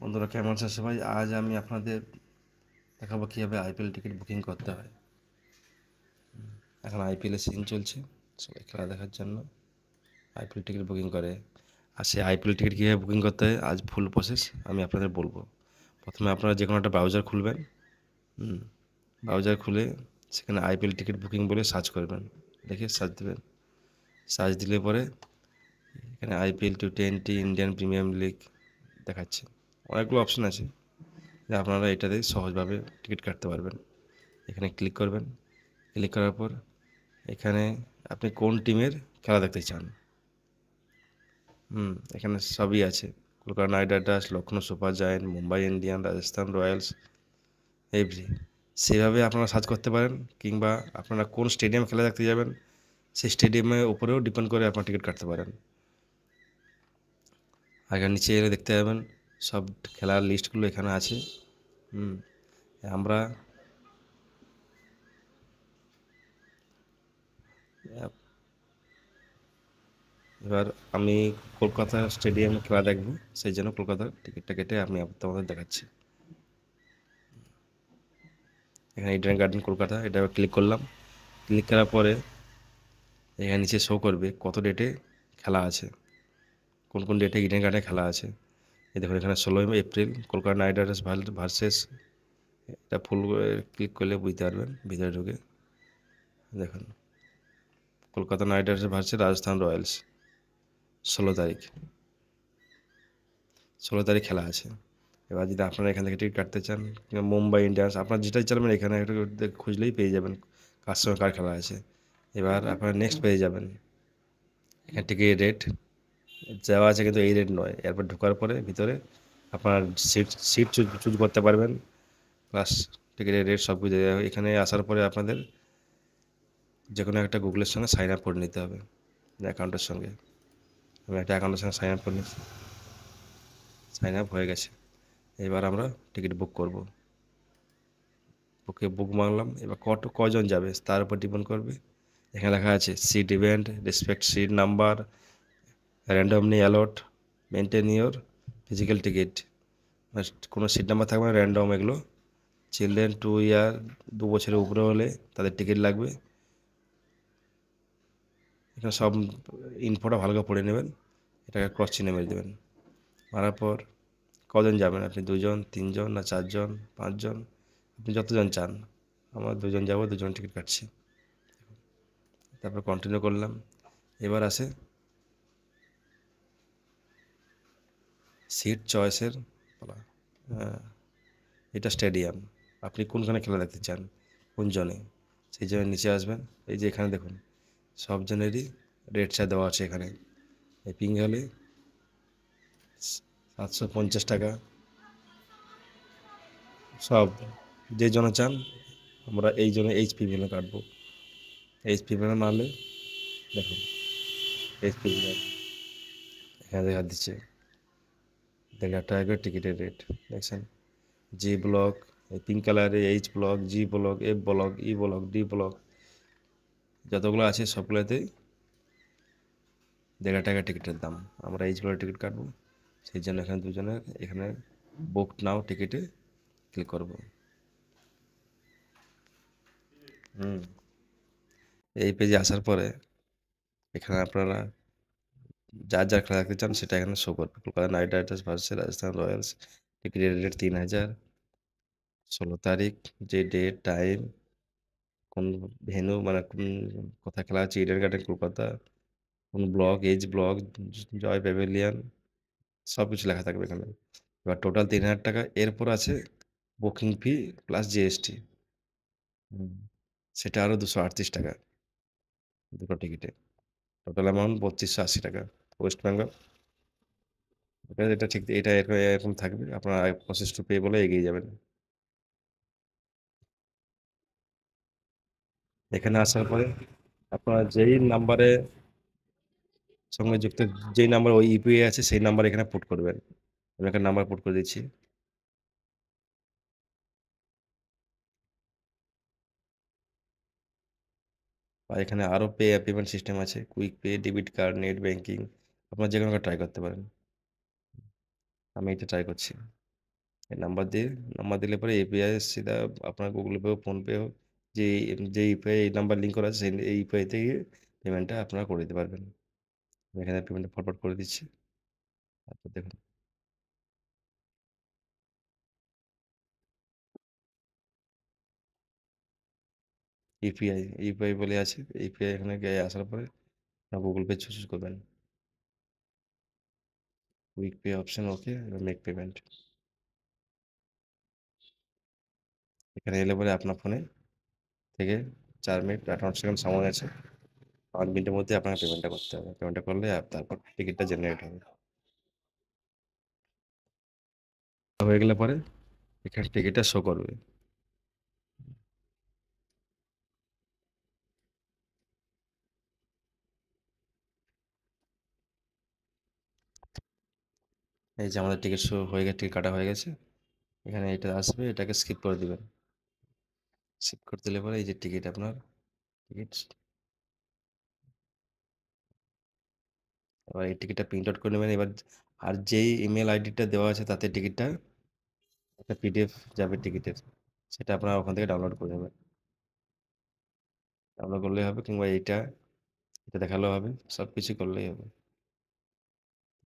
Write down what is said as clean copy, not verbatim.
বন্ধুরা কেমন আছেন সবাই? আজ আমি আপনাদের দেখাবো কীভাবে আইপিএল টিকিট বুকিং করতে হয়। এখন আইপিএলের সিজন চলছে, সবাই খেলা দেখার জন্য আইপিএল টিকিট বুকিং করে। আর সেই আইপিএল টিকিট কীভাবে বুকিং করতে হয় আজ ফুল প্রসেস আমি আপনাদের বলবো। প্রথমে আপনারা যে কোনো একটা ব্রাউজার খুলবেন, ব্রাউজার খুলে সেখানে আইপিএল টিকিট বুকিং বলে সার্চ করবেন, দেখে সার্চ দেবেন। সার্চ দিলে পরে এখানে IPL T20 Indian premium league দেখাচ্ছে, অনেকগুলো অপশন আছে যে আপনারা এটাতে সহজভাবে টিকিট কাটতে পারবেন। এখানে ক্লিক করবেন, ক্লিক করার পর এখানে আপনি কোন টিমের খেলা দেখতে চান, এখানে সবই আছে। Kolkata Knight Riders, Lucknow super giant, Mumbai Indian, Rajasthan Royals, every. সেভাবে আপনারা সার্চ করতে পারেন, কিংবা আপনারা কোন স্টেডিয়াম খেলা দেখতে যাবেন সেই স্টেডিয়ামের উপরেও ডিপেন্ড করে আপনার টিকিট কাটতে পারেন। আগে নিচে এলে দেখতে পাবেন সব খেলার লিস্টগুলো এখানে আছে। আমরা এবার আমি কলকাতা স্টেডিয়ামে খেলা দেখব, সেই জন্য কলকাতার টিকিটটা কেটে আমি তোমাদের দেখাচ্ছি। এখানে ইডেন গার্ডেন কলকাতা, এটা ক্লিক করলাম। ক্লিক করার পরে এখানে নিচে শো করবে কত ডেটে খেলা আছে, কোন কোন ডেটে ইডেন গার্ডেনে খেলা আছে। এই দেখুন এখানে 16ই April Kolkata Knight Riders versus, এটা ফুল ক্লিক করলে বুঝতে পারবেন ভিতরে ঢুকে। দেখুন Kolkata Knight Riders versus Rajasthan Royals 16 তারিখ, 16 তারিখ খেলা আছে। এবার যদি আপনারা এখান থেকে টিকিট কাটতে চান, কিংবা মুম্বাই ইন্ডিয়ান্স, আপনার যেটাই চালাবেন এখানে একটু খুঁজলেই পেয়ে যাবেন কার সঙ্গে কার খেলা আছে। এবার আপনারা নেক্সট পেয়ে যাবেন, এখানে টিকিট রেট দেওয়া আছে কিন্তু এই রেট নয়। এরপর ঢোকার পরে ভিতরে আপনার সিট চুজ করতে পারবেন, প্লাস টিকিটের রেট সব কিছু। এখানে আসার পরে আপনাদের যে কোনো একটা গুগলের সঙ্গে সাইন আপ করে নিতে হবে, অ্যাকাউন্টের সঙ্গে। আমি একটা অ্যাকাউন্টের সঙ্গে সাইন আপ করে নিচ্ছি, সাইন আপ হয়ে গেছে। এবার আমরা টিকিট বুক করব। ওকে বুক মারলাম। এবার কজন যাবে তার উপর ডিপেন্ড করবে। এখানে লেখা আছে seat event, respect seat number, randomly allot, maintain your physical ticket. কোনো সিট নাম্বার থাকবে না, র্যান্ডম এগুলো। চিলড্রেন 2 ইয়ার, 2 বছরের উপরে হলে তাদের টিকিট লাগবে। এখানে সব ইনফোটা ভালো করে পড়ে নেবেন, এটাকে ক্রস চিহ্ন মেরে দেবেন। মারার পর কজন যাবেন আপনি, 2জন, 3জন না 4জন, 5জন, আপনি যতজন চান। আমরা 2জন যাবো, 2জন টিকিট কাটছি। তারপর কন্টিনিউ করলাম। এবার আসে সিট চয়েসের পালা। এটা স্টেডিয়াম, আপনি কোনখানে খেলা দেখতে চান, কোন জনে, সেই জন্য নিচে আসবেন। এই যে এখানে দেখুন সব জনেরই রেট চার্ট দেওয়া আছে। এখানে এই পিঙ্ক হলে 750 টাকা, সব যে জনে চান। আমরা এই জন্য এইচপি ভ্যানে কাটবো। এইচপি ভ্যানে মারলে দেখুন এইচপি ভ্যান এখানে দেখা দিচ্ছে 1,500 টাকা করে টিকিটের রেট, দেখছেন। জি ব্লক, পিঙ্ক কালারে এইচ ব্লক, জি block, F block, E block, D block, যতগুলো আছে সবগুলোতেই 1,500 টাকা টিকিটের দাম। আমরা এইচ ব্লকের টিকিট কাটবো, সেই জন্য এখানে দুজনের এখানে বুক নাও টিকিটে ক্লিক করব। এই পেজে আসার পরে এখানে আপনারা যার যার খেলা দেখতে চান সেটা এখানে শো করবে। Kolkata Knight Riders versus Rajasthan Royals, টিকিটের রেট 3,000, 16 তারিখ, যে ডেট টাইম, কোন ভেন্যু মানে কোন কোথায় খেলা হচ্ছে, ইডেন গার্ডেন কলকাতা, কোন ব্লক, এইচ ব্লক, জয় প্যাভিলিয়ন, সব কিছু লেখা থাকবে এখানে। এবার টোটাল 3,000 টাকা। এরপর আছে বুকিং ফি প্লাস জিএসটি, সেটা আরও 238 টাকা দুটো টিকিটে। টোটাল অ্যামাউন্ট 3280 টাকা। ওয়েস্ট বেঙ্গল, এটা ঠিক, এটা এরকম থাকবে। আপনারা প্রসেস টু পে বলে এগিয়ে যাবেন। এখানে আসার পরে আপনারা যেই নাম্বারে সঙ্গে যুক্ত, যেই নাম্বার ওই ইউপিআই আছে সেই নাম্বার এখানে পুট করবেন। আমি একটা নাম্বার পুট করে দিচ্ছি। আর এখানে আরও পেমেন্ট সিস্টেম আছে, quick pay, debit card, net banking, আপনারা যে কোনো একটা ট্রাই করতে পারেন। আমি এটা ট্রাই করছি। এই নাম্বার দিলে পরে এপিআই সিধা আপনার গুগল পে হোক, ফোনপে হোক, যে যে ইউপিআই নাম্বার লিঙ্ক করা আছে সেই এই ইউপিআই থেকে পেমেন্টটা আপনারা করে দিতে পারবেন। আমি এখানে পেমেন্টটা ফরওয়ার্ড করে দিচ্ছি। তারপর দেখুন ইউপিআই বলে আছে। ইউপিআই এখানে আসার পরে গুগল পে চুজ করবেন। Quick pay option okay, make payment. এখানে এলে পরে আপনার ফোনে থেকে 4 মিনিট 58 সেকেন্ড সময় আছে। 5 মিনিটের মধ্যে আপনাকে পেমেন্টটা করতে হবে। পেমেন্টটা করলে তারপর টিকিটটা জেনারেট হবে। হয়ে গেলে পরে এখানে টিকিটটা শো করবে। এই যে আমাদের টিকিট শো হয়ে গেছে, টিকিট কাটা হয়ে গেছে। এখানে এটা আসবে, এটাকে স্কিপ করে দিবেন। স্কিপ করে দিলে পরে এই যে টিকিট আপনার টিকিট, এবার এই টিকিটটা প্রিন্ট আউট করে নেবেন। এবার আর যেই ইমেল আইডিটা দেওয়া আছে তাতে টিকিটটা একটা পিডিএফ যাবে টিকিটের, সেটা আপনারা ওখান থেকে ডাউনলোড করে নেবেন। ডাউনলোড করলেই হবে, কিংবা এটা দেখালেও হবে, সব কিছু করলেই হবে।